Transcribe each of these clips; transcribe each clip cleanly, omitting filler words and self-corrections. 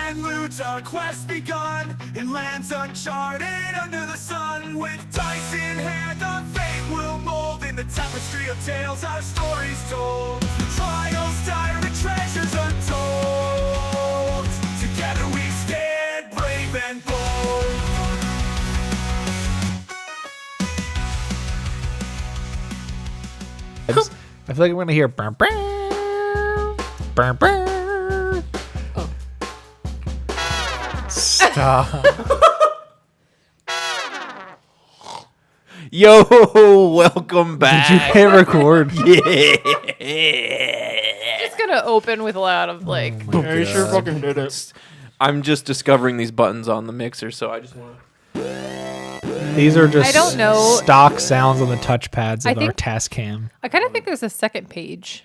and loot, our quest begun in lands uncharted under the sun. With dice in hand, our fate will mold in the tapestry of tales, our stories told. Trials dire and treasures untold. Together we stand brave and bold. I feel like I'm gonna hear burr, burr, burr, burr. Oh. Stop. Yo, welcome back. Did you hit record? It's gonna open with a lot of like. Yeah, you sure fucking did it. I'm just discovering these buttons on the mixer, so I just want to. These are just I don't know. stock sounds on the touchpads I of our think- task cam. I kind of think there's a second page.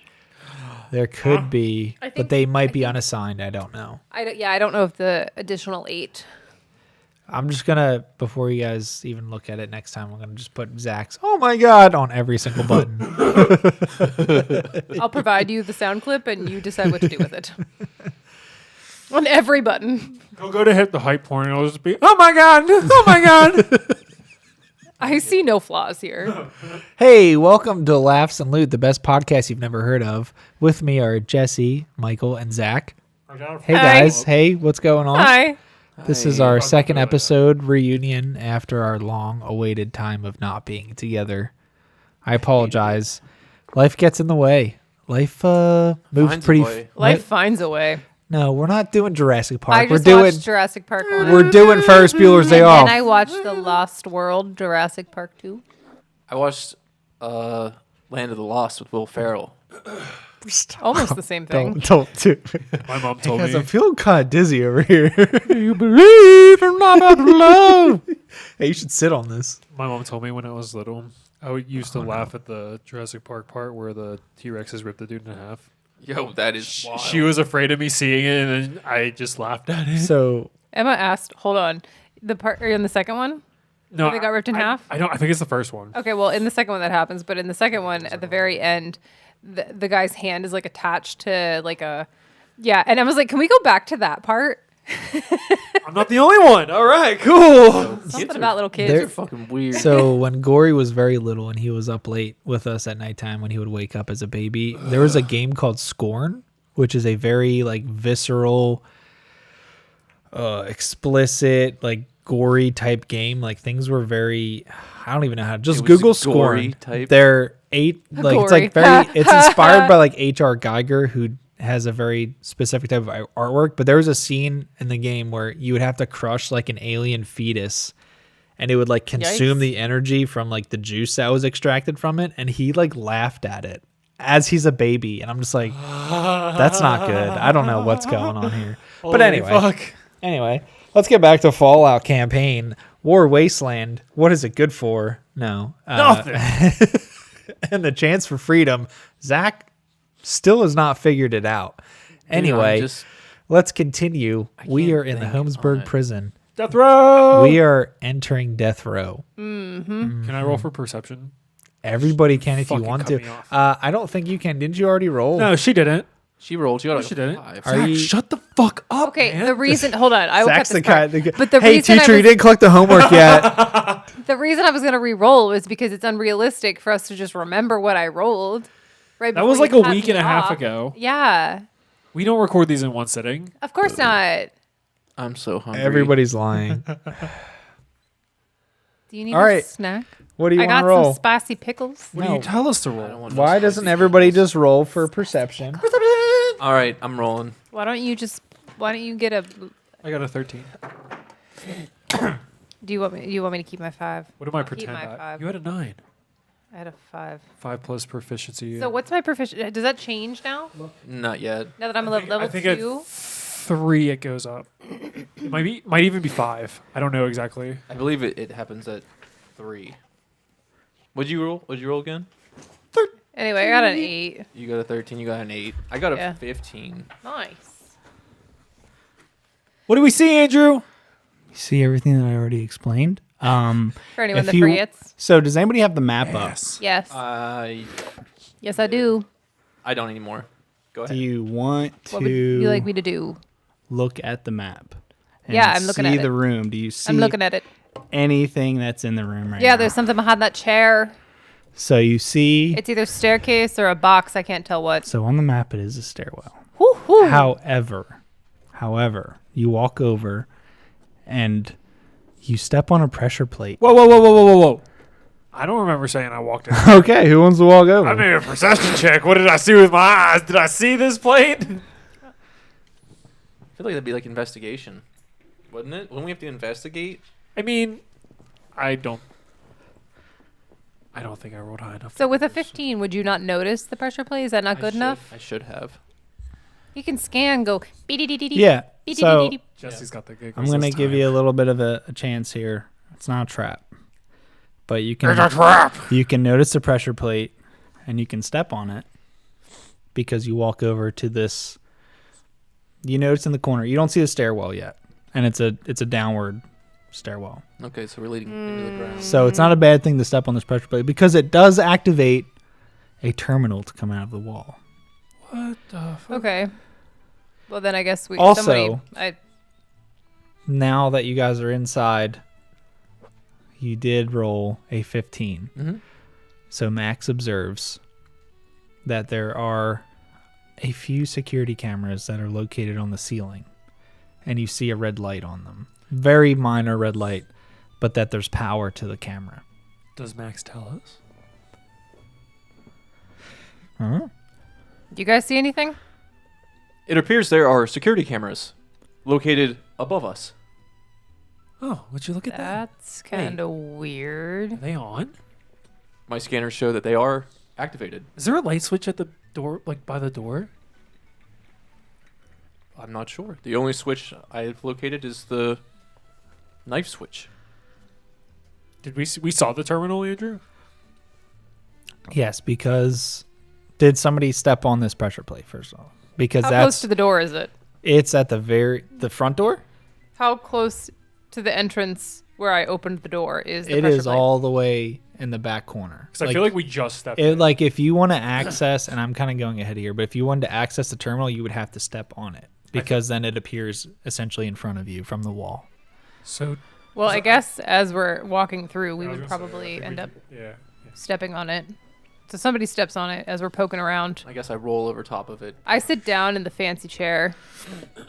There could be, I think- but they might I be think- unassigned. I don't know. I don't know if the additional 8. I'm just gonna, before you guys even look at it next time, I'm gonna just put Zach's "Oh my God" on every single button. I'll provide you the sound clip and you decide what to do with it. On every button. He'll go to hit the hype point and it'll just be, oh my God, oh my God. I see no flaws here. Hey, welcome to Laughs and Loot, the best podcast you've never heard of. With me are Jesse, Michael, and Zach. Hey Hi. guys, hey, what's going on? Hi. This is our second episode reunion after our long-awaited time of not being together. I apologize. Life gets in the way. Life moves Finds a pretty. way. Life finds a way. No, we're not doing Jurassic Park. I We're just doing watched Jurassic Park 1. we're doing Ferris Bueller's Day and Off. then I watched The Lost World, Jurassic Park 2. I watched Land of the Lost with Will Ferrell. Almost the same thing. Don't do. My mom told Guys, me. I'm feeling kind of dizzy over here. Do you believe in love? Hey, you should sit on this. My mom told me when I was little, used to laugh at the Jurassic Park part where the T-Rexes ripped the dude in half. Yo, that is wild. She was afraid of me seeing it, and then I just laughed at it. So Emma asked, hold on, the part in the second one? No, They got ripped in half? I think it's the first one. Okay, well, in the second one that happens, but in the second one, at the very end, the guy's hand is like attached to like a, yeah. And I was like, can we go back to that part? I'm not the only one. All right, cool. Something about little kids. They're fucking weird. So when Gory was very little and he was up late with us at nighttime when he would wake up as a baby, there was a game called Scorn, which is a very like visceral, explicit, like gory type game. Like things were very, I don't even know how. Just It was Google gory Scorn. type? They're like it's Gory. like very. It's inspired by like H.R. Geiger, who has a very specific type of artwork. But there was a scene in the game where you would have to crush like an alien fetus, and it would like consume Yikes. the energy from like the juice that was extracted from it. And he like laughed at it as he's a baby, and I'm just like, that's not good. I don't know what's going on here. But Holy anyway, let's get back to Fallout campaign. War Wasteland. What is it good for? No. Nothing. And the chance for freedom. Zach still has not figured it out. Anyway, let's continue. We can't are in the think on Holmesburg it. prison. Death row. We are entering death row. Can I roll for perception? Everybody can if you Fucking want cut to. me off. I don't think you can. Didn't you already roll? No, she didn't. She rolled. She got She a didn't. 5. Are you- Shut the fuck up. Okay, man. the reason, hold on, I will cut Zach's this the part. guy. But the Hey, reason teacher, I you was, didn't collect the homework yet. the reason I was going to re-roll was because it's unrealistic for us to just remember what I rolled. Right That was before like you a cut week me and a half off. ago. Yeah, We don't record these in one sitting. of course not. I'm so hungry. Everybody's lying. Do you need All a right. snack? What do you I want got to roll? some spicy pickles. What do No. you tell us to I don't roll? want no Why spicy doesn't everybody pickles. just roll for perception? All right, I'm rolling. Why don't you get a, I got a 13. do you want me to keep my 5? What am I I'll keep pretend my at? 5. You had a 9. I had a 5. 5 plus proficiency. So what's my proficiency? Does that change now? Not yet. Now that I'm a I level think 2? at 3 it goes up. It might even be 5. I don't know exactly. I believe it happens at 3. What'd you roll? What'd you roll again? Anyway, I got an 8. You got a 13. You got an 8. I got a Yeah. 15. Nice. What do we see, Andrew? You see everything that I already explained. For anyone If that you- forgets. So does anybody have the map up? Yes. I Yes, I do. don't anymore. Go Do ahead. you want What would to you like me to do? look at the map. And Yeah, I'm looking at see it. the room. Do you see I'm looking at it. anything that's in the room right now? Yeah, there's something behind that chair. So you see. It's either staircase or a box. I can't tell what. So on the map, it is a stairwell. Woo-hoo. However, you walk over and you step on a pressure plate. Whoa. I don't remember saying I walked in. Okay, who wants to walk over? I made a perception check. What did I see with my eyes? Did I see this plate? I feel like that'd be like investigation, wouldn't it? Wouldn't we have to investigate? I mean, I don't think I rolled high enough. So with a 15, would you not notice the pressure plate? Is that not good enough? I should have. You can scan, go. Beep-de-dee-dee-dee. Yeah. So Beep-de-dee-dee-dee. Jesse's got the giggles. I'm going to this give time. you a little bit of a chance here. It's not a trap. But you can It's a trap. you can notice the pressure plate and you can step on it because you walk over to this. You notice in the corner. You don't see the stairwell yet. And it's a downward stairwell. Okay, so we're leading into the ground. So it's not a bad thing to step on this pressure plate because it does activate a terminal to come out of the wall. What the fuck? Okay. Well, then I guess we. Also- I Now that you guys are inside, you did roll a 15. Mm-hmm. So Max observes that there are a few security cameras that are located on the ceiling, and you see a red light on them. Very minor red light, but that there's power to the camera. Does Max tell us? Huh? Do you guys see anything? It appears there are security cameras located above us. Oh, would you look at that? That's kind of weird. Are they on? My scanners show that they are activated. Is there a light switch at the door, like by the door? I'm not sure. The only switch I've located is the knife switch. Did we saw the terminal, Andrew? Yes, because did somebody step on this pressure plate first of all? Because How close that's to the door is it? it's at the front door. How close to the entrance where I opened the door is the It pressure is plate? all the way in the back corner. Because I feel like we just stepped It, in. like if you want to access, and I'm kind of going ahead here, but if you wanted to access the terminal, you would have to step on it because then it appears essentially in front of you from the wall. So Well, I guess as we're walking through, we I was would gonna say, I probably think end we up could- yeah. stepping on it. So somebody steps on it as we're poking around. I guess I roll over top of it. I sit down in the fancy chair.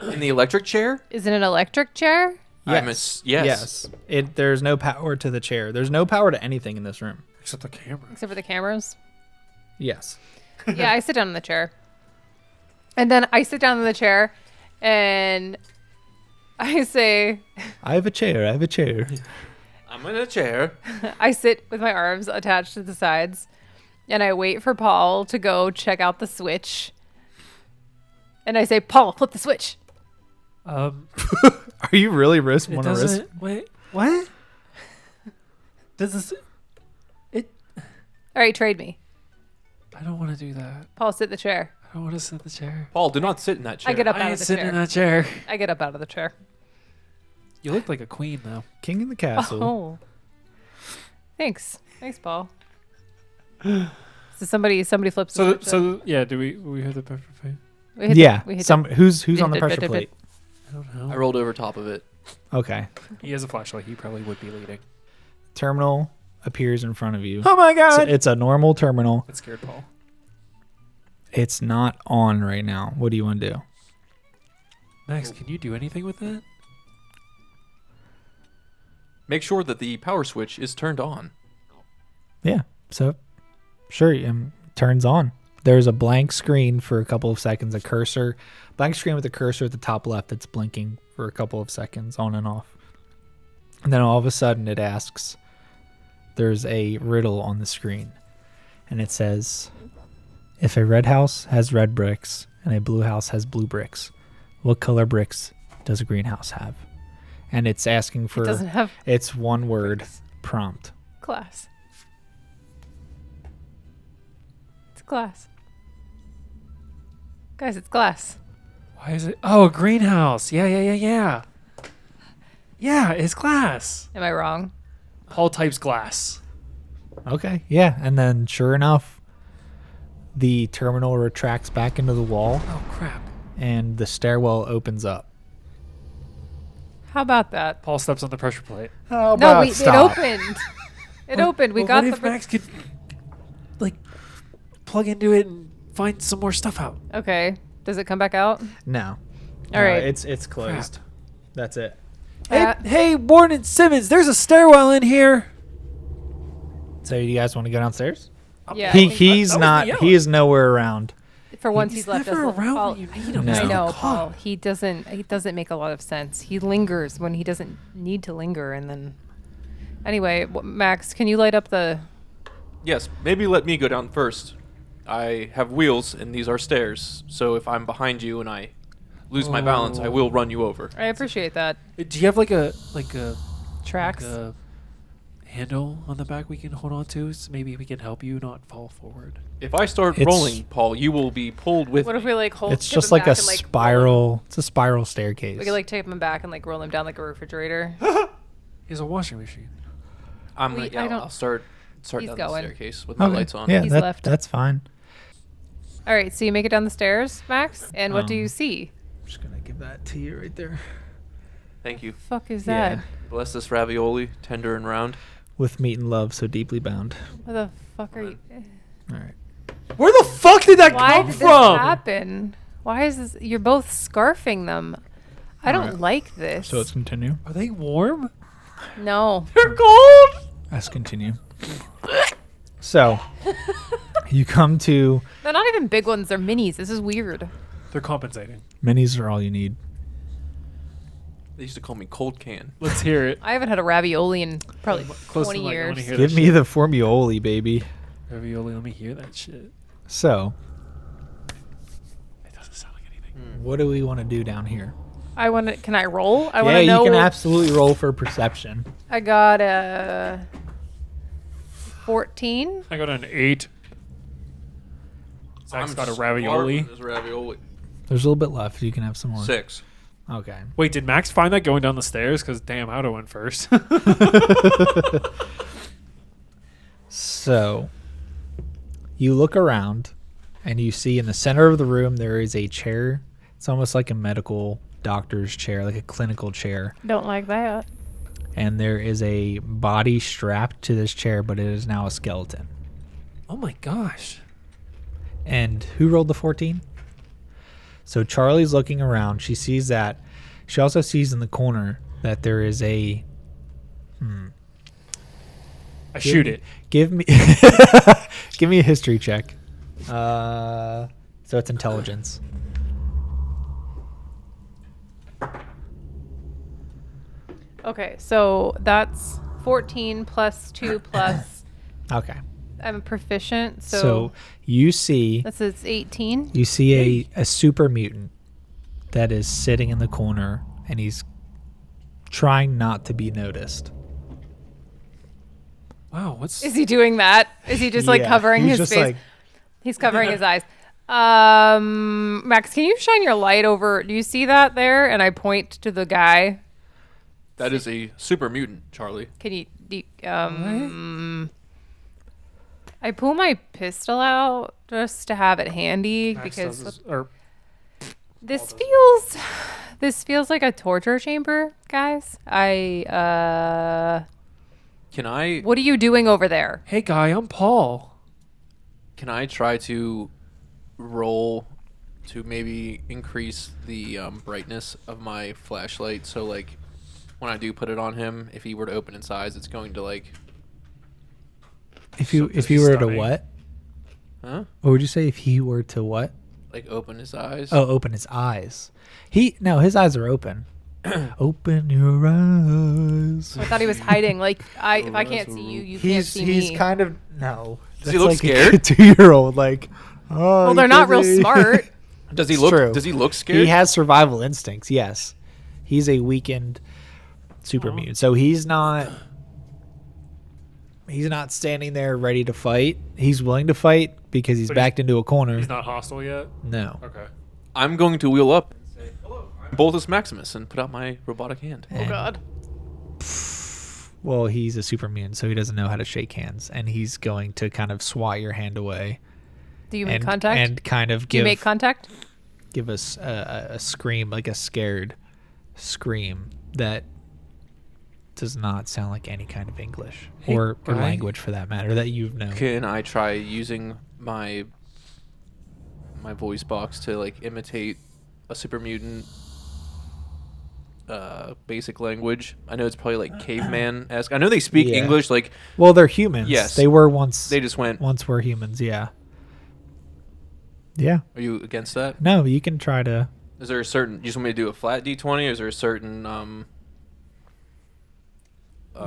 In the electric chair? Is it an electric chair? Yes. Yes. There's no power to the chair. There's no power to anything in this room. Except the camera. Except for the cameras. Yes. Yeah, I sit down in the chair. And then I sit down in the chair and I say, I have a chair. I have a chair. I'm in a chair. I sit with my arms attached to the sides and I wait for Paul to go check out the switch. And I say, Paul, flip the switch. Are you really want to risk? Wait. What? Does this? All right, trade me. I don't want to do that. Paul, sit in the chair. I don't want to sit in the chair. Paul, do not sit in that chair. I get up I out ain't of the sitting chair. in that chair. I get up out of the chair. You look like a queen, though. King in the castle. Oh. Thanks, Paul. So somebody flips the switch. Yeah. Do we have the pepper plate? We hit Yeah. we hit Who's on the pressure plate? I don't know. I rolled over top of it. Okay. He has a flashlight. He probably would be leading. Terminal appears in front of you. Oh my god! It's a normal terminal. That scared Paul. It's not on right now. What do you want to do? Max, can you do anything with that? Make sure that the power switch is turned on. Yeah. So, sure, turns on. There's a blank screen for a couple of seconds, a cursor, blank screen with a cursor at the top left that's blinking for a couple of seconds on and off. And then all of a sudden it asks, there's a riddle on the screen. And it says, if a red house has red bricks and a blue house has blue bricks, what color bricks does a green house have? And it's asking for, It doesn't have it's one word, prompt. glass. It's glass. Guys, it's glass. Why is it? Oh, a greenhouse. Yeah. Yeah, it's glass. Am I wrong? Paul types glass. Okay, yeah. And then sure enough, the terminal retracts back into the wall Oh crap! and the stairwell opens up. How about that? Paul steps on the pressure plate. How No, about it stop? opened. It opened. We Well, got what the. if Max could like plug into it and find some more stuff out? Okay. Does it come back out? No. All right. It's closed. That's it. Hey, Waren Simmons, there's a stairwell in here. So you guys want to go downstairs? Yeah. He's that was not. me yelling. He is nowhere around. For once, He's he's left us. never around Paul, when you need him. No. I know, God. Paul. He doesn't make a lot of sense. He lingers when he doesn't need to linger, and then. Anyway, Max, can you light up the? Yes, maybe let me go down first. I have wheels and these are stairs, so if I'm behind you and I lose my balance, I will run you over. I appreciate that. Do you have like a Tracks. handle on the back we can hold on to? So maybe we can help you not fall forward. If I start It's- rolling, Paul, you will be pulled with What if me. we like hold? It's tip just him like a back and, roll him- spiral. It's a spiral staircase. We could like tape him back and like roll him down like a refrigerator. He has a washing machine. I'm We- yeah, I don't- I'll start He's down going. the staircase with my Okay. lights on. Yeah, He's that, left. that's fine. All right, so you make it down the stairs, Max, and what do you Um, see? I'm just gonna give that to you right there. Thank you. Fuck is Yeah. that? Bless this ravioli, tender and round. With meat and love, so deeply bound. What the fuck are you? All right. Where the fuck did that Why come did this from? happen? Why is this? You're both scarfing them. I don't Alright. like this. So let's continue. Are they warm? no. They're cold. Let's continue. So you come to They're not even big ones. They're minis. This is weird. They're compensating. minis are all you need. They used to call me Cold Can. Let's hear it. I haven't had a ravioli in probably Close to 20 the mic, I wanna years. hear Give that me shit. the formioli, baby. Ravioli. Let me hear that shit. So It doesn't sound like anything. what do we want to do down here? I want to. Can I roll? I Yeah, want to you know. can absolutely roll for perception. I got a 14. I got an 8. Zach's got a ravioli. There's ravioli. There's a little bit left. You can have some more. 6. Okay. Wait, did Max find that going down the stairs? Because damn, I'd have went first. So you look around and you see in the center of the room there is a chair. It's almost like a medical doctor's chair, like a clinical chair. Don't like that. And there is a body strapped to this chair, but it is now a skeleton. Oh my gosh. And who rolled the 14? So Charlie's looking around. She sees that. She also sees in the corner that there is a. I shoot it. Give me, give me a history check. So it's intelligence. Okay, so that's 14 plus 2 plus. Okay. I'm proficient, So, so, you see that's it's 18. you see a super mutant that is sitting in the corner and he's trying not to be noticed. Wow, what's Is he doing that? Is he just like Yeah, covering he's his just face? like- He's covering his eyes. Max, can you shine your light over? Do you see that there? And I point to the guy. That is a super mutant, Charlie. Can you? I pull my pistol out just to have it handy Max because does this- or this feels like a torture chamber, guys. Can I What are you doing over there? hey guy, I'm Paul. can I try to roll to maybe increase the brightness of my flashlight so like when I do put it on him, if he were to open its eyes, it's going to like If you Something were to stunning. what? huh? What would you say if he were to what? Like open his eyes. Oh, open his eyes. His eyes are open. Open your eyes. I thought he was hiding. Like if I can't see you, you can't see He's me. kind of no. Does he look like scared? A 2-year-old, like. Oh, well, they're not real smart. Does he It's look true. does he look scared? He has survival instincts. Yes, he's a weakened super mutant, so he's not. He's not standing there ready to fight. He's willing to fight because he's But backed into a corner. He's not hostile yet. No. Okay. I'm going to wheel up and say, "Hello, I'm Boltus Maximus," and put out my robotic hand. Oh God. Well, he's a super mutant, so he doesn't know how to shake hands, and he's going to kind of swat your hand away. Do you make and, contact? And kind of Do you give make contact? give us a scream, like a scared scream, that does not sound like any kind of English Hey, or guy. language for that matter that you know. Can I try using my voice box to like imitate a super mutant basic language? I know it's probably like caveman-esque. I know they speak Yeah. English. Like Well, they're humans. Yes. They were once. they just went. once were humans. Yeah. Yeah. Are you against that? No, you can try to. Is there a certain? You just want me to do a flat D20, or is there a certain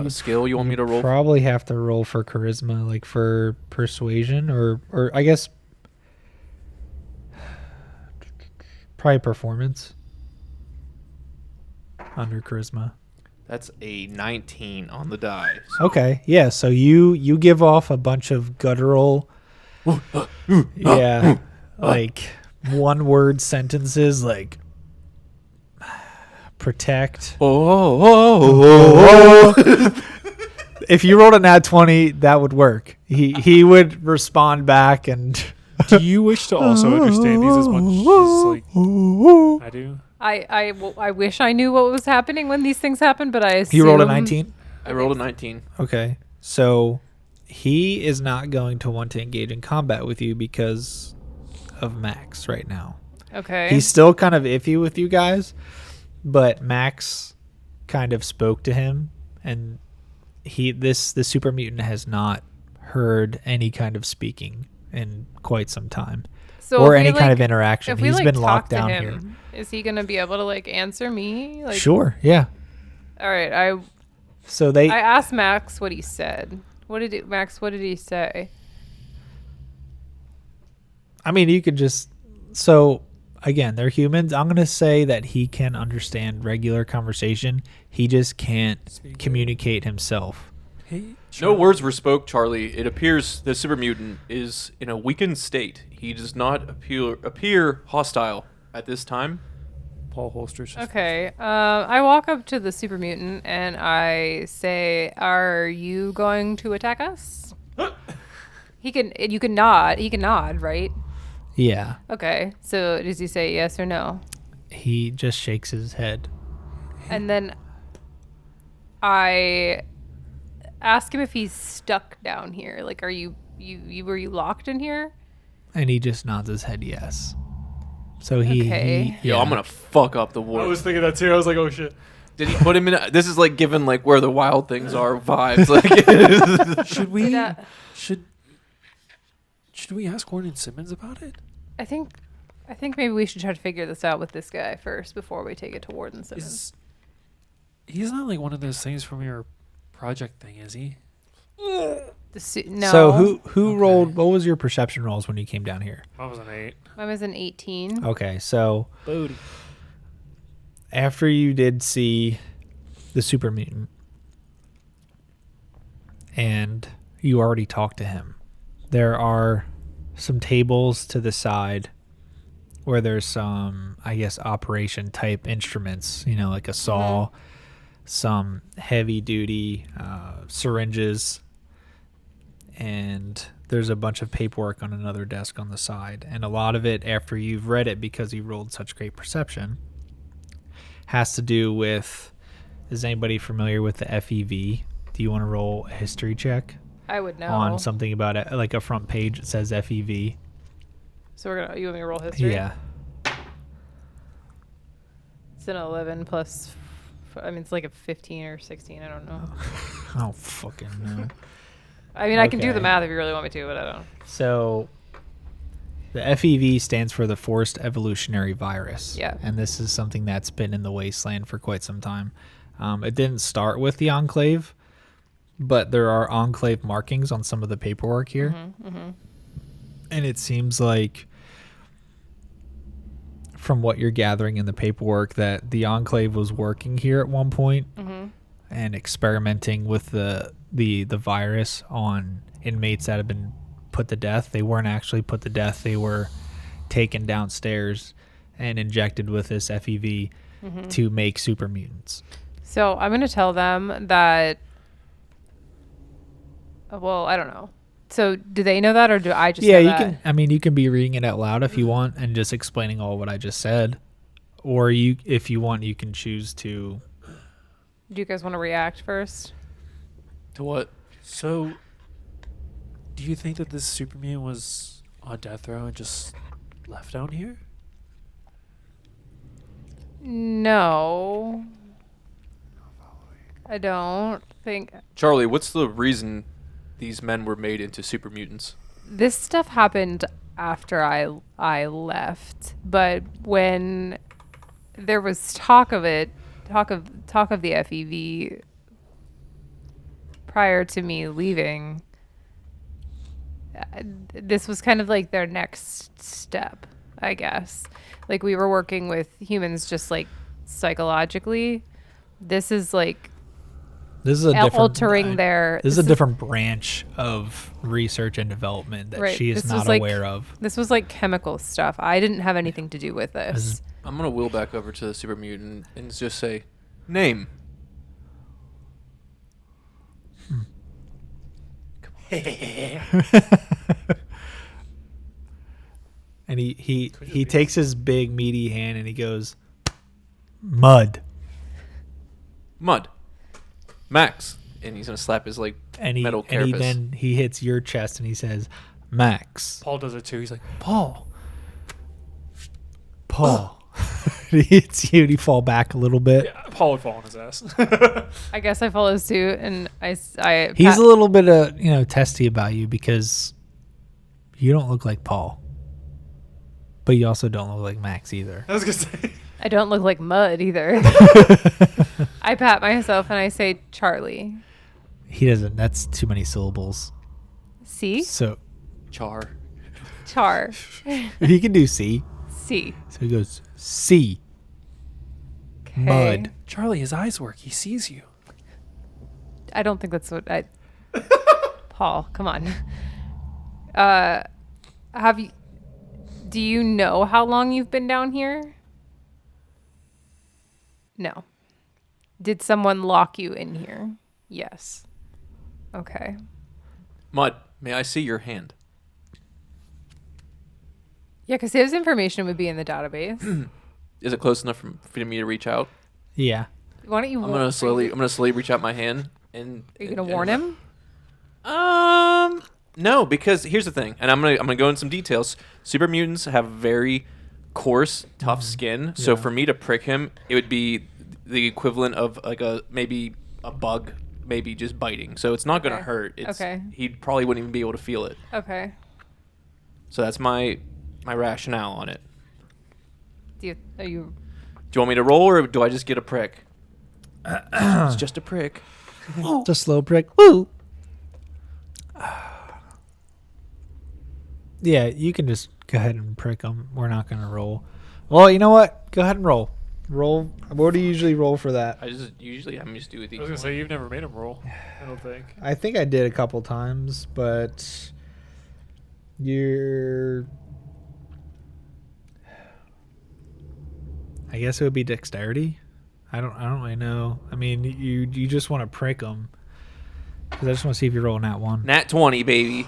skill you want me to roll? Probably have to roll for charisma, like for persuasion, or I guess probably performance under charisma. That's a 19 on the die. Okay, yeah. So you give off a bunch of guttural, yeah, like one word sentences, like protect. Oh. If you rolled a nat 20, that would work. He would respond back and. Do you wish to also understand these as much as like I do? I wish I knew what was happening when these things happen, but I assume You rolled a 19? I rolled a 19. Okay. So he is not going to want to engage in combat with you because of Max right now. Okay. He's still kind of iffy with you guys, but Max kind of spoke to him, and the super mutant has not heard any kind of speaking in quite some time, So or if we, any kind like- of interaction. If we He's like been talk locked to down him, here. is he gonna be able to like answer me? Like, Sure, yeah. All right. So they I asked Max what he said. Max? What did he say? I mean, you could just so again, they're humans. I'm gonna say that he can understand regular conversation. He just can't communicate himself. Hey, No words were spoke, Charlie. It appears the super mutant is in a weakened state. He does not appear hostile at this time. Paul holsters. Okay. I walk up to the super mutant and I say, "Are you going to attack us?" You can nod. He can nod, right? Yeah, Okay. So does he say yes or no? he just shakes his head. And then I ask him if he's stuck down here. Like, were you locked in here? And he just nods his head yes. So he, Okay. Yo, I'm gonna fuck up the war. I was thinking that too. I was like, oh shit. Did he put him in? This is like given like where the wild things are vibes. Like, Should we? Did, Should we ask Waren Simmons about it? I think maybe we should try to figure this out with this guy first before we take it to Waren Simmons. He's not like one of those things from your project thing, is he? No. So who Okay. rolled? What was your perception rolls when you came down here? I was an 8. Mine was an 18. Okay, so Bodie. after you did see the super mutant and you already talked to him, there are some tables to the side where there's some, I guess, operation type instruments, like a saw, some heavy duty syringes, and there's a bunch of paperwork on another desk on the side. And a lot of it, after you've read it because you rolled such great perception, has to do with, is anybody familiar with the FEV? Do you want to roll a history check I would know. on something about it, like a front page that says FEV? So you want me to roll history? Yeah. It's an 11 plus. It's like a 15 or 16. I don't know. I don't fucking know. I can do the Okay. math if you really want me to, but I don't. So the FEV stands for the Forced Evolutionary Virus. Yeah. And this is something that's been in the wasteland for quite some time. It didn't start with the Enclave, but there are Enclave markings on some of the paperwork here. And it seems like, from what you're gathering in the paperwork, that the Enclave was working here at one point and experimenting with the virus on inmates that have been put to death. They weren't actually put to death. They were taken downstairs and injected with this FEV to make super mutants. So I'm going to tell them that. Well, I don't know. So do they know that, or do I just Yeah, know you that? can. I mean, you can be reading it out loud if you want and just explaining all what I just said, or if you want, you can choose to Do you guys want to react first? To what? So, do you think that this super mutant was on death row and just left down here? No. I don't think. Charlie, what's the reason these men were made into super mutants? This stuff happened after I left, but when there was talk of the FEV prior to me leaving, this was kind of like their next step, I guess. Like we were working with humans just like psychologically. This is like This is a altering their. This is a different branch of research and development that Right, she is this not was like- aware of. This was like chemical stuff. I didn't have anything to do with this. I'm gonna wheel back over to the super mutant and just say, name. And he takes his big meaty hand and he goes, Mud. Mud. Max. And he's gonna slap his like And he metal and he carapace. then he hits your chest and he says, Max. Paul does it too. He's like, Paul. Paul. He hits you and you fall back a little bit. Yeah, Paul would fall on his ass. I guess I follow suit, and I He's a little bit testy about you because you don't look like Paul. But you also don't look like Max either. I was gonna say. I don't look like mud either. I pat myself and I say Charlie. He doesn't. That's too many syllables. C. So Char. Char. he can do C. C. So he goes C. Okay. Mud. Charlie, his eyes work. He sees you. I don't think that's what I. Paul, come on. Have you? Do you know how long you've been down here? No. Did someone lock you in here? Yes. Okay. Mud, may I see your hand? Yeah, because his information would be in the database. Is it close enough for me to reach out? Yeah. Why don't you? I'm gonna slowly reach out my hand and. Are you gonna warn him? No, because here's the thing, and I'm gonna go into some details. Super mutants have very coarse, tough skin, so for me to prick him, it would be the equivalent of like maybe a bug, maybe just biting. So it's not gonna Okay. hurt. It's, Okay. He probably wouldn't even be able to feel it. Okay. So that's my rationale on it. Are you? Do you want me to roll, or do I just get a prick? It's just a prick. Just slow prick. Woo. Yeah, you can just go ahead and prick him. We're not going to roll. Well, you know what? Go ahead and roll. Roll. What do you usually roll for that? I'm just do with I these. was gonna say you've never made him roll. I don't think. I think I did a couple times, but you're. I guess it would be dexterity. I don't really know. I mean, you just want to prick them because I just want to see if you roll that one. Nat 20, baby.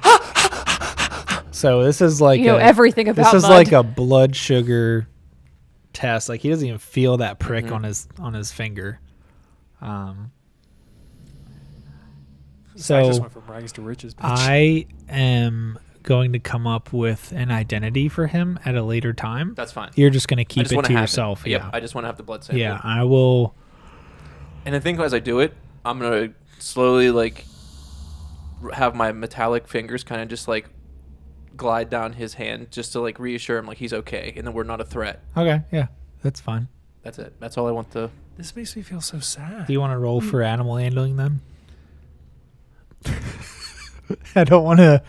So this is like You know everything about this is mud. like a blood sugar test. Like he doesn't even feel that prick on his finger. I just So went from rags to riches. Bitch. I am going to come up with an identity for him at a later time. That's fine. You're just going to I keep just it wanna to have yourself. Yep, Yeah. I just want to have the blood sample. Yeah, I will. And I think as I do it, I'm gonna slowly like have my metallic fingers kind of just like glide down his hand, just to like reassure him like he's okay, and then we're not a threat. Okay, yeah, that's fine. That's it. That's all I want to. This makes me feel so sad. Do you want to roll for animal handling then? I don't want to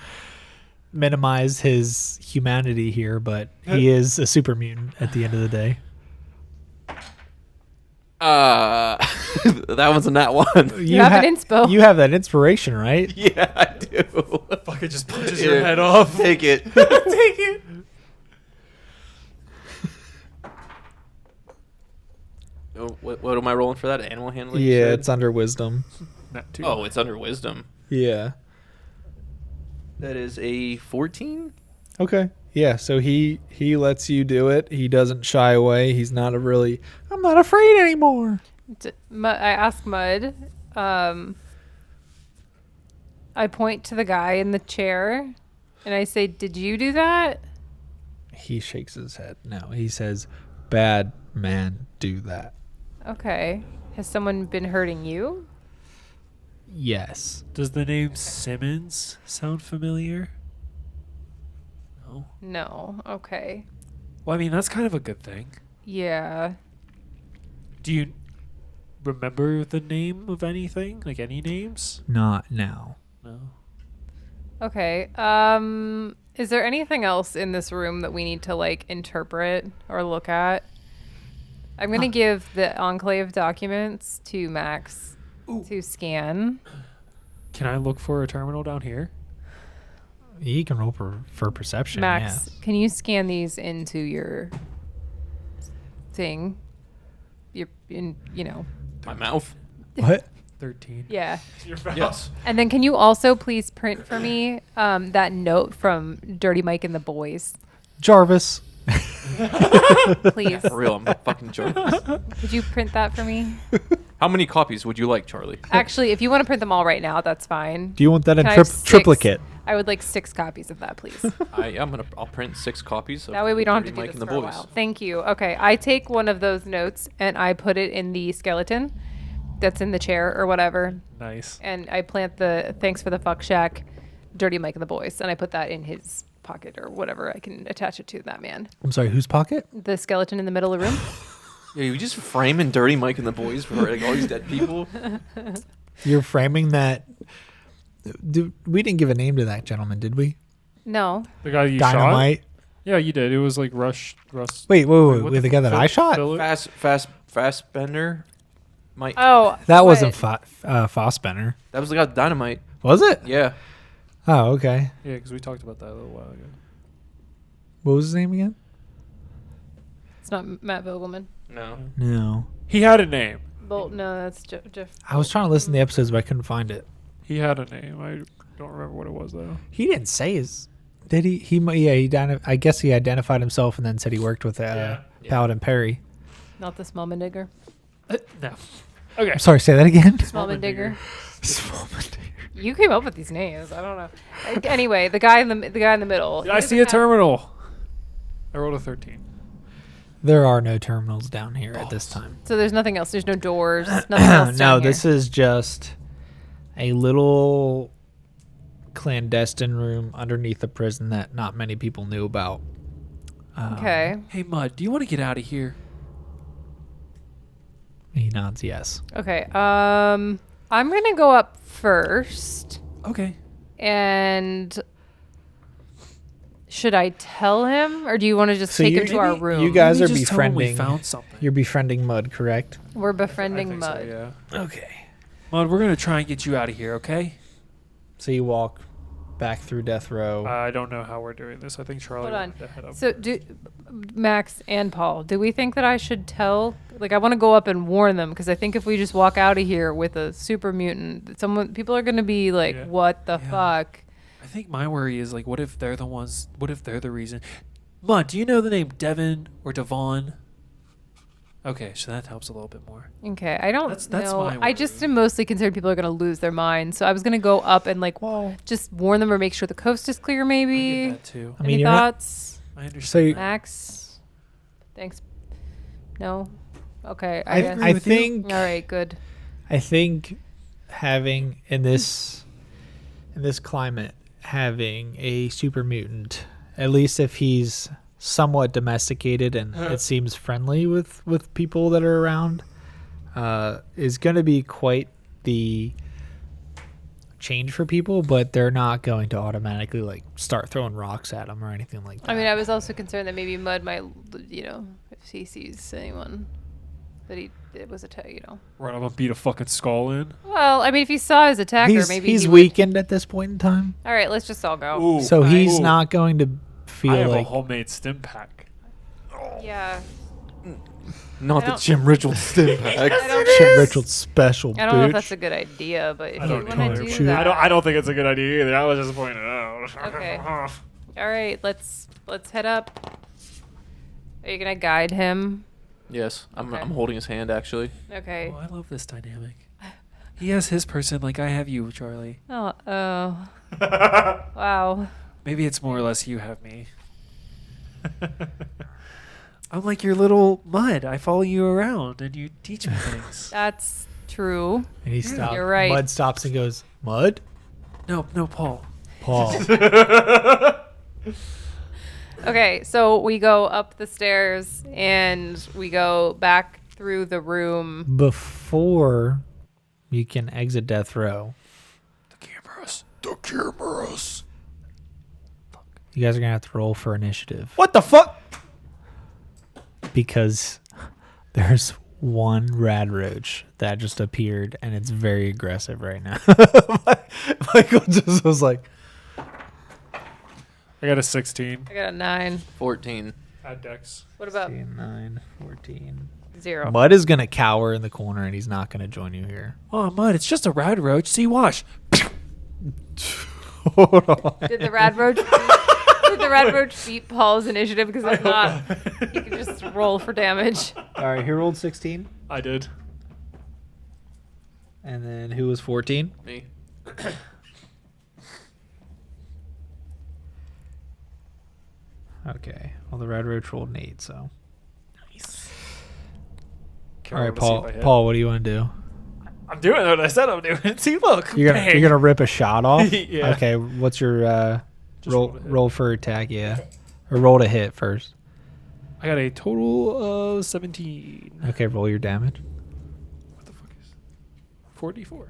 minimize his humanity here, but he is a super mutant at the end of the day. That one's a nat one. You have an inspo. You have that inspiration, right? Yeah, I do. Fucking just punches Here, your head off. Take it. Take it. Oh, what am I rolling for that? Animal handling? you Yeah, said? it's under wisdom. Not too. Oh, it's under wisdom. Yeah. That is a 14. Okay. Yeah, so he lets you do it. He doesn't shy away. He's not I'm not afraid anymore. I ask Mud. I point to the guy in the chair, and I say, "Did you do that?" He shakes his head. No, he says, "Bad man, do that." Okay. Has someone been hurting you? Yes. Does the name Simmons sound familiar? No. No. Okay. Well, I mean, that's kind of a good thing. Yeah. Do you remember the name of anything? Like any names? Not now. No. Okay. Is there anything else in this room that we need to like interpret or look at? I'm going to give the Enclave documents to Max to scan. Can I look for a terminal down here? He can roll for perception. Max, Yeah. can you scan these into your thing? My mouth. What? 13. Yeah. Yes. And then can you also please print for me that note from Dirty Mike and the boys? Jarvis. Please. For real, I'm a fucking jerk. Could you print that for me? How many copies would you like, Charlie? Actually, if you want to print them all right now, that's fine. Do you want that in Can I have 6? triplicate? I would like 6 copies of that, please. I'll print 6 copies. Of That way we don't have to Dirty do Mike this and for the a boys. while. Thank you. Okay, I take one of those notes and I put it in the skeleton that's in the chair or whatever, Nice. and I plant the "Thanks for the fuck shack, Dirty Mike and the boys," and I put that in his pocket or whatever I can attach it to that man. I'm sorry, whose pocket? The skeleton in the middle of the room. Yeah, you just framing Dirty Mike and the boys for like all these dead people. You're framing that. We didn't give a name to that gentleman, did we? No. The guy you shot? Dynamite. Yeah, you did. It was like Rush. Wait, what the guy that I shot? Fast bender. Mike. Oh, That what? wasn't Fossbender. That was the guy with dynamite. Was it? Yeah. Oh, okay. Yeah, because we talked about that a little while ago. What was his name again? It's not Matt Vogelman. No. No. He had a name. No, that's Jeff. I was trying to listen to the episodes, but I couldn't find it. He had a name. I don't remember what it was though. He didn't say his. Did he? I guess he identified himself and then said he worked with Paladin Perry. Not the Smallman Digger. No. Okay. I'm sorry, say that again. Smallman Digger. Smallman Digger. You came up with these names. I don't know. Anyway, the guy in the middle. I see a terminal. I rolled a 13. There are no terminals down here at this time. So there's nothing else. There's no doors. Nothing else. No, down this here. is just a little clandestine room underneath the prison that not many people knew about. Okay. Hey, Mud, do you want to get out of here? He nods yes. Okay. I'm gonna go up first. Okay. And should I tell him, or do you want to just take him to our room? You guys are Maybe just tell him we befriending. found something. You're befriending Mud, correct? We're I befriending think Mud. So, yeah. Okay. Mud, we're gonna try and get you out of here. Okay. So you walk back through death row. I don't know how we're doing this. I think Charlie Hold on. wanted to head up. So, Max and Paul, do we think that I should tell? Like, I want to go up and warn them because I think if we just walk out of here with a super mutant, people are going to be like, Yeah. "What the Yeah. fuck?" I think my worry is like, what if they're the ones? What if they're the reason? Mud, do you know the name Devin or Devon? Okay, so that helps a little bit more. Okay, I don't That's know. my I just worry. am mostly concerned people are going to lose their minds. So I was going to go up and like well, just warn them or make sure the coast is clear. I Maybe. get that too. I mean, Any you're not- thoughts, I understand. so you- Max? Thanks. No. Okay. I guess. I think All right. Good. I think having in this climate having a super mutant, at least if he's somewhat domesticated and it seems friendly with people that are around, is going to be quite the change for people, but they're not going to automatically like start throwing rocks at him or anything like that. I mean, I was also concerned that maybe Mud might, if he sees anyone, that it was Run up and beat a fucking skull in. Well, I mean, if he saw his attacker, he's maybe he's he would- weakened at this point in time, All right, let's just all go. Ooh. so he's Ooh. not going to I feel have a like homemade stim pack. Yeah. Not I the don't- Jim Richards stim pack. I don't, Jim Richards special. I don't know if bitch. that's a good idea, but if I you don't want know. to do Shoot. that, I don't think it's a good idea either. I was just pointing it out. Okay. All right, let's head up. Are you gonna guide him? Yes, I'm holding his hand actually. Okay. Oh, I love this dynamic. He has his person like I have you, Charlie. Oh. Wow. Maybe it's more or less you have me. I'm like your little mud. I follow you around and you teach me things. That's true. And he stops. You're right. Mud stops and goes, Mud? No, Paul. Paul. Okay, so we go up the stairs and we go back through the room. Before you can exit death row, The cameras. you guys are going to have to roll for initiative. What the fuck? Because there's one rad roach that just appeared and it's very aggressive right now. Michael just was like, I got a 16. I got a 9. 14. Add dex. What about 9, 14. 0? Mud is going to cower in the corner and he's not going to join you here. Oh, Mud, it's just a rad roach. See, watch. Hold on. Did the rad roach beat Paul's initiative? Because if not, he could just roll for damage. All right, who rolled 16? I did. And then who was 14? Me. Okay. Well, the red roach rolled an 8, so. Nice. All right, Paul. Paul, what do you want to do? I'm doing what I said I'm doing. See, look. You're gonna rip a shot off. Yeah. Okay. What's your Just roll to hit. roll for attack? Yeah. Or roll to hit first. I got a total of 17. Okay. Roll your damage. What the fuck is 44?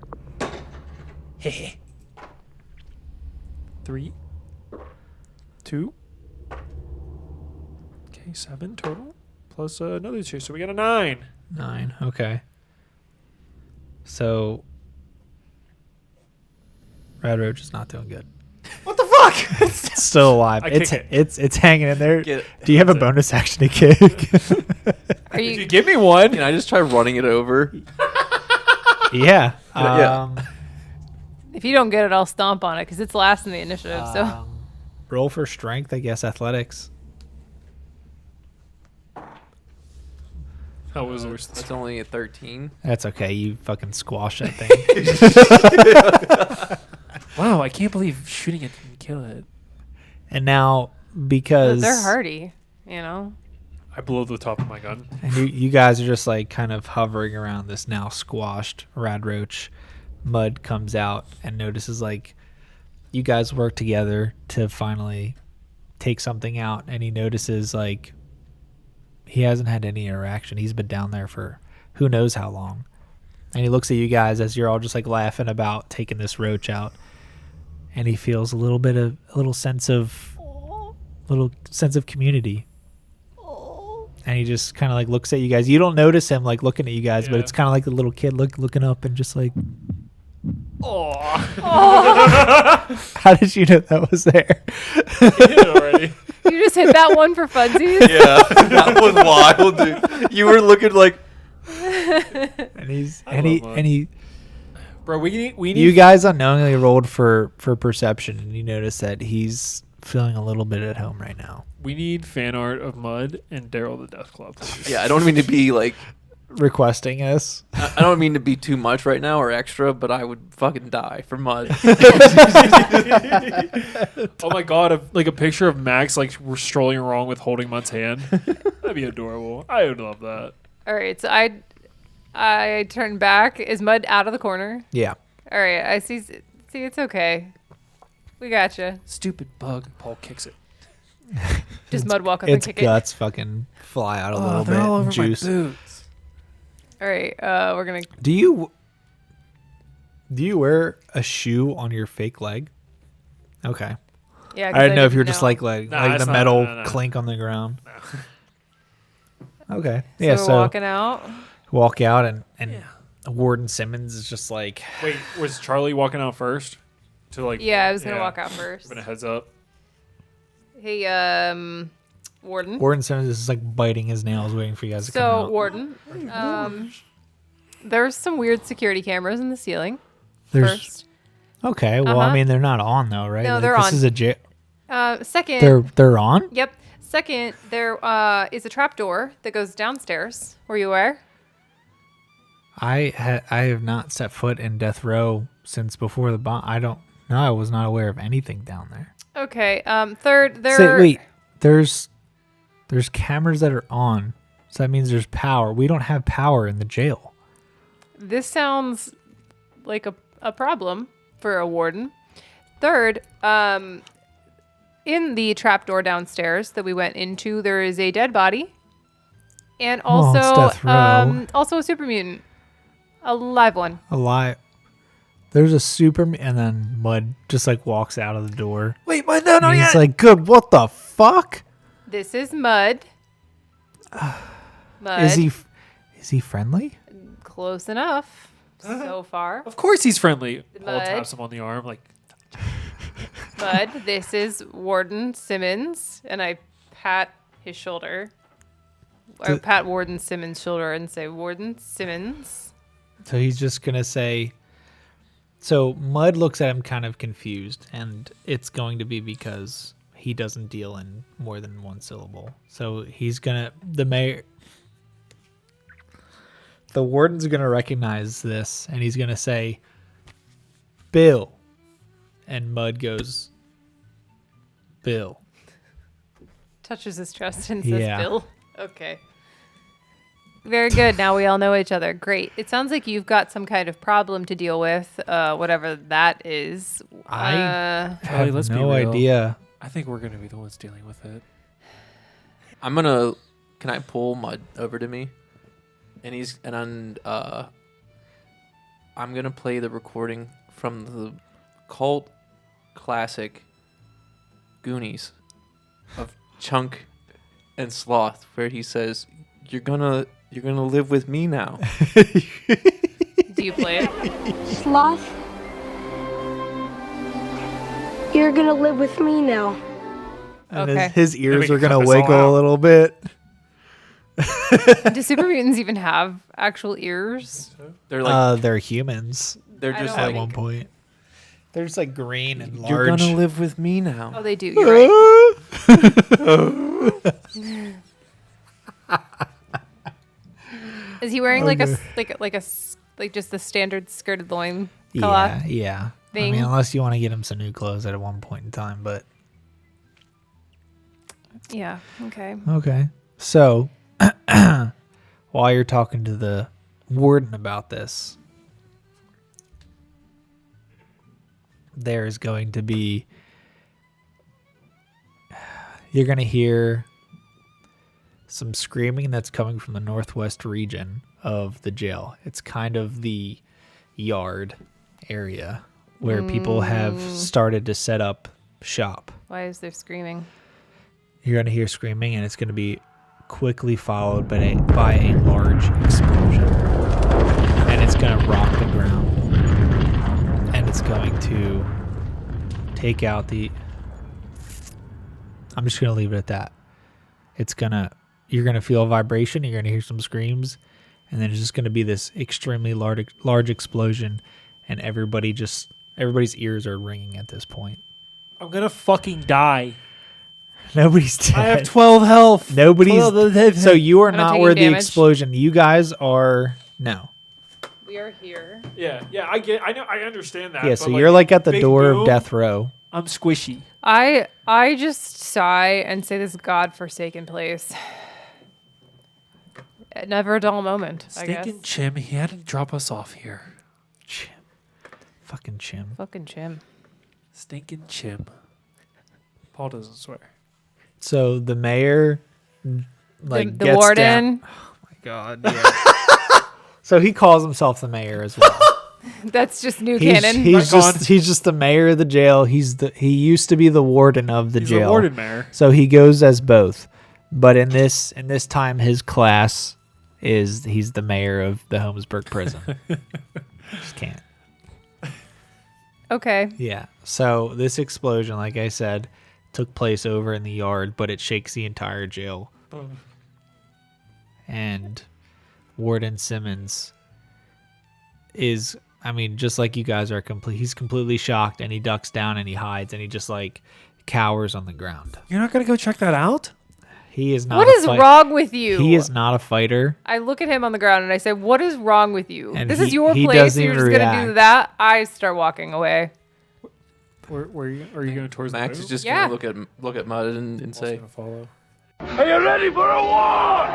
Heh. 3, 2. Okay, 7 total. Plus another 2. So we got a 9. 9. Okay. So, red roach is not doing good. What the fuck? It's still alive. I It's kick it's hanging in there. Get- Do you have a That's it. bonus action to kick? Are If you you? give me one. Can I just try running it over? Yeah. Yeah. If you don't get it, I'll stomp on it because it's last in the initiative. So Roll for strength, I guess. Athletics. How was it? That's only a 13. That's okay. You fucking squash that thing. Wow, I can't believe shooting it didn't kill it. And now, because they're hardy, you know. I blew the top of my gun. and you guys are just like kind of hovering around this now squashed rad roach, Mud comes out and notices like you guys work together to finally take something out, and he notices like he hasn't had any interaction. He's been down there for who knows how long. And he looks at you guys as you're all just like laughing about taking this roach out. And he feels a little sense of community. And he just kind of like looks at you guys. You don't notice him like looking at you guys, but Yeah. it's kind of like the little kid looking up and just like, Oh, how did you know that was there? already. You just hit that one for funsies. Yeah, that was wild, dude. You were looking like And he's I and he love Mud. and he Bro, we need you guys unknowingly rolled for perception, and you notice that he's feeling a little bit at home right now. we need fan art of Mud and Daryl the Death Club. yeah. I don't mean to be like Requesting us. I don't mean to be too much right now or extra, but I would fucking die for Mud. Oh my god, like a picture of Max like we're strolling along with holding Mud's hand. That'd be adorable. I would love that. All right, so I turn back. Is Mud out of the corner? Yeah. All right, I see. See, it's okay. We gotcha. Stupid bug. Paul kicks it. Just Mud walk up and Its kick guts fucking fly out a little they're bit. all over Juice. my boots. it. All right, we're gonna. Do you wear a shoe on your fake leg? Okay. Yeah, I didn't know if you were just like Nah, the it's not- metal no. clink on the ground. Okay. So Yeah. we're So walking out. walk out and Yeah. Warden Simmons is just like, Wait, was Charlie walking out first? To like. Yeah, I was gonna walk out first. Giving a heads up. Hey, Warden. Warden Simmons is like biting his nails, waiting for you guys to come So out. Warden, there's some weird security cameras in the ceiling. There's First, okay. Well, I Uh-huh. mean, they're not on though, right? No, Like, they're this on. is a second. They're on. Yep. Second, there is a trapdoor that goes downstairs. Were you aware? I have not set foot in death row since before the bomb. I was not aware of anything down there. Okay. Third, there. Wait, there's cameras that are on, so that means there's power. We don't have power in the jail. This sounds like a problem for a warden. Third, in the trapdoor downstairs that we went into, there is a dead body, and Oh, it's death row. also a super mutant, a live one. Alive. There's a super, and then Mud just like walks out of the door. Wait, but no, And he's like, "Good, what the fuck? This is Mud. Mud. Is he friendly?" Close enough so far. Of course he's friendly. Paul Mud. taps him on the arm like, Mud, this is Warden Simmons, and I pat his shoulder. Or pat Warden Simmons' shoulder and say, Warden Simmons. So he's just gonna say. So Mud looks at him kind of confused, and it's going to be because he doesn't deal in more than one syllable. So he's gonna the warden's gonna recognize this, and he's gonna say, "Bill," and Mud goes, "Bill." Touches his chest and says, Yeah. Bill. Okay. Very good. Now we all know each other. Great. It sounds like you've got some kind of problem to deal with, whatever that is. I Charlie, have let's be no real. idea. I think we're gonna be the ones dealing with it. Can I pull Mud over to me? I'm gonna play the recording from the cult classic Goonies of Chunk and Sloth, where he says, You're gonna live with me now." Do you play it? Sloth, you're gonna live with me now. And Okay. his ears we are gonna cut this all wiggle a out. little bit. Do super mutants even have actual ears? They're like They're humans they're I just don't at like, one point. They're just like green and "You're large. gonna live with me now." Oh, they do. You're right. Is he wearing like just the standard skirted loin cloth? Yeah. I thing? mean, unless you want to get him some new clothes at one point in time, but Yeah. Okay. okay. So, while you're talking to the warden about this, there's going to be you're going to hear some screaming that's coming from the northwest region of the jail. It's kind of the yard area where people have started to set up shop. Why is there screaming? You're going to hear screaming, and it's going to be quickly followed by a large explosion. And it's going to rock the ground. And it's going to take out the... I'm just going to leave it at that. You're going to feel a vibration, you're going to hear some screams, and then it's just going to be this extremely large explosion, and everybody's ears are ringing at this point. I'm gonna fucking die. Nobody's dead. I have 12 health. Nobody's... So you are I'm not not taking where the damage. explosion... You guys are... No. We are here. Yeah, I know, I understand that. Yeah, so you're like at the door of death row. I'm squishy. I just sigh and say this godforsaken place. Never a dull moment, I guess. Stinking Chim, he had to drop us off here. Chim. Fucking Chim. Fucking Chim. Stinking Chim. Paul doesn't swear. So the mayor... The gets warden. down- Oh my god, yeah. So he calls himself the mayor as well. That's just new He's canon. he's just the mayor of the jail. He used to be the warden of the He's jail. the warden mayor. So he goes as both. But in this time, his class he's the mayor of the Holmesburg prison. Just can't. Okay. Yeah. So this explosion, like I said, took place over in the yard, but it shakes the entire jail. And Warden Simmons is, I mean, just like you guys are he's completely shocked, and he ducks down and he hides, and he just like cowers on the ground. You're not gonna go check that out? He is not. What is wrong with you? He is not a fighter. I look at him on the ground and I say, "What is wrong with you? And This is he- your he place. doesn't You're even just gonna do react. that." I start walking away. Where are you going towards Max the is just Yeah. gonna look at Mud and say, gonna follow. Are you ready for a war?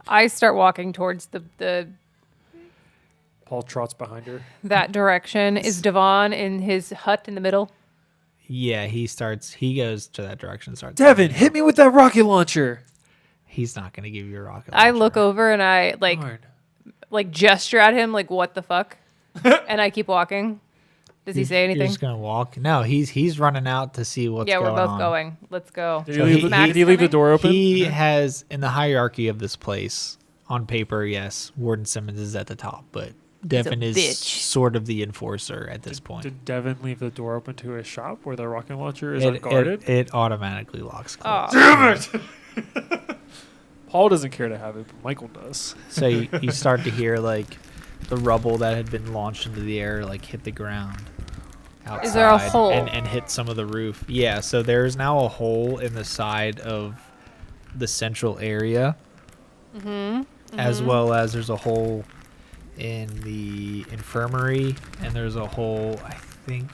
I start walking towards the Paul trots behind her. that direction. Is Devon in his hut in the middle? Yeah, he goes to that direction. Starts. Devin, hit me with that rocket launcher. He's not going to give you a rocket. I launcher. look over and I Darn. like gesture at him like what the fuck, and I keep walking. Does he say You're anything? just gonna walk. No, he's running out to see what's Yeah, going we're both on. going. Let's go. Did So you leave, he- the, did you leave the coming? door open? He has, in the hierarchy of this place, on paper, yes, Warden Simmons is at the top, but Devin is bitch. sort of the enforcer at this point. Did Devin leave the door open to his shop where the rocket launcher is It, unguarded? it automatically locks closed. Oh, Paul doesn't care to have it, but Michael does. So you start to hear like the rubble that had been launched into the air like hit the ground outside. Is there a hole? And hit some of the roof. Yeah, so there's now a hole in the side of the central area. As well as there's a hole in the infirmary, and there's a hole, I think,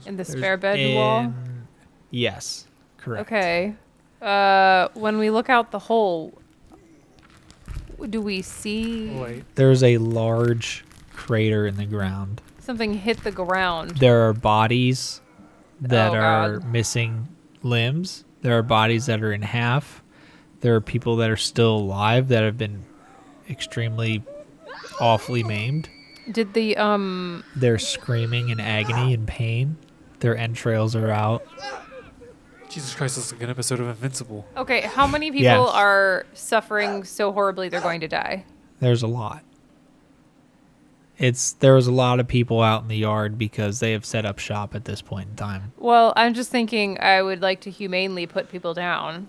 in the there's spare bed wall. in- Yes, correct. Okay. When we look out the hole, do we see Wait. There's a large crater in the ground. something hit the ground? There are bodies that Oh, are God. missing limbs. There are bodies that are in half. There are people that are still alive that have been extremely awfully maimed. Did the They're screaming in agony and pain. Their entrails are out. Jesus Christ, this is like an episode of Invincible. okay, how many people Yes. are suffering so horribly they're going to die? There's a lot. There was a lot of people out in the yard because they have set up shop at this point in time. Well, I'm just thinking I would like to humanely put people down.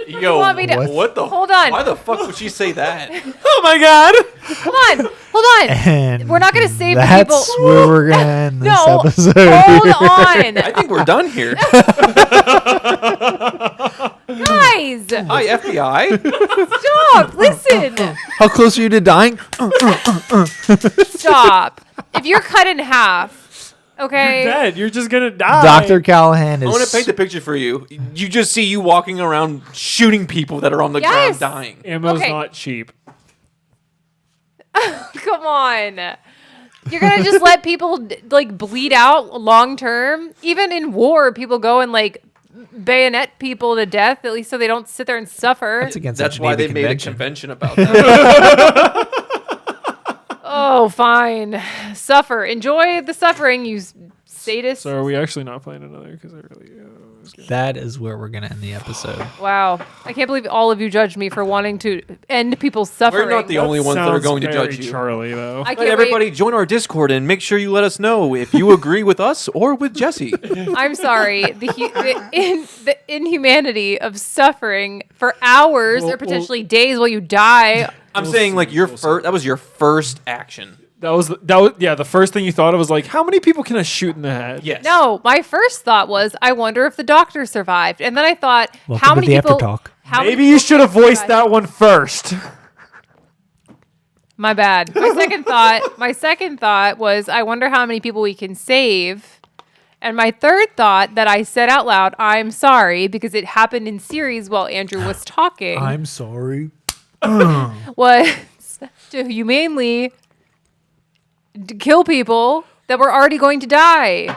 "Yo, want me to- what the? Hold on. Why the fuck would she say that?" Oh my god! Hold on. And We're not gonna save the that's people. where we're gonna end this No, episode. hold on, I think we're done here. guys. Hi, FBI. Stop. Listen. How close are you to dying? Stop. If you're cut in half, okay. Dead. You're just gonna die. Dr. Callahan I is want to paint the picture for you. You just see you walking around shooting people that are on the Yes. ground dying. Ammo's Okay. not cheap. Come on. You're gonna just let people like bleed out long term? Even in war, people go and like bayonet people to death, at least so they don't sit there and suffer. That's against That's the why they Geneva made a Convention. convention about that. Oh, fine. Suffer. Enjoy the suffering, you sadist. So are we actually not playing another? Because I really was gonna- That is where we're gonna end the episode. Wow. I can't believe all of you judged me for wanting to end people's suffering. We're not the only ones that are Sounds going to very judge you. Charlie, though. I can't But everybody, join our Discord and make sure you let us know if you agree with us or with Jesse. I'm sorry. The inhumanity of suffering for hours Well, or potentially days while you die. I'm saying like your first. That was your first action. That was yeah. The first thing you thought of was like, how many people can I shoot in the head? Yes. No, my first thought was, I wonder if the doctor survived. And then I thought, Welcome how to many the people? after talk. How many Maybe you people should have voiced survived? that one first. My bad. My second thought was, I wonder how many people we can save. And my third thought that I said out loud, I'm sorry, because it happened in series while Andrew was talking, I'm sorry. was to humanely kill people that were already going to die.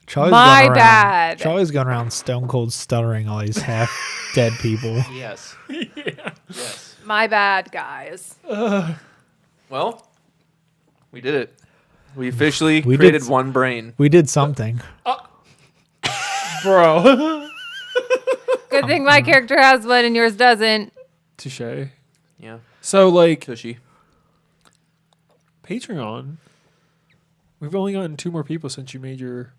Charlie's My going around, bad. Charlie's going around stone cold stuttering all these half dead people. Yes. Yes. My bad, guys. Well, we did it. We officially We did created s- one brain. We did something. Bro. Good thing my character has one and yours doesn't. Touche. Yeah. So, like, Tushy. Patreon, we've only gotten 2 more people since you made your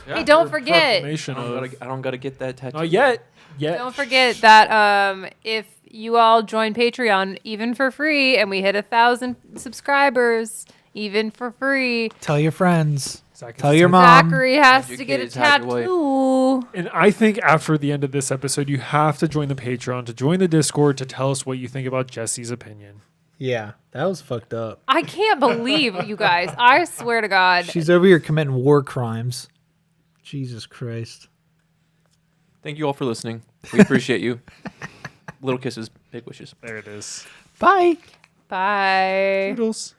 Hey, don't forget. proclamation of... I don't gotta get that tattoo. Not yet. Don't forget that if you all join Patreon, even for free, and we hit 1,000 subscribers, even for free. Tell your friends. Zach Tell is your dead. mom. Zachary has Your to get a kids, have your wife. tattoo. And I think after the end of this episode, you have to join the Patreon, to join the Discord, to tell us what you think about Jesse's opinion. Yeah, that was fucked up. I can't believe you guys. I swear to God. She's over here committing war crimes. Jesus Christ. Thank you all for listening. We appreciate you. Little kisses, big wishes. There it is. Bye. Bye. Toodles.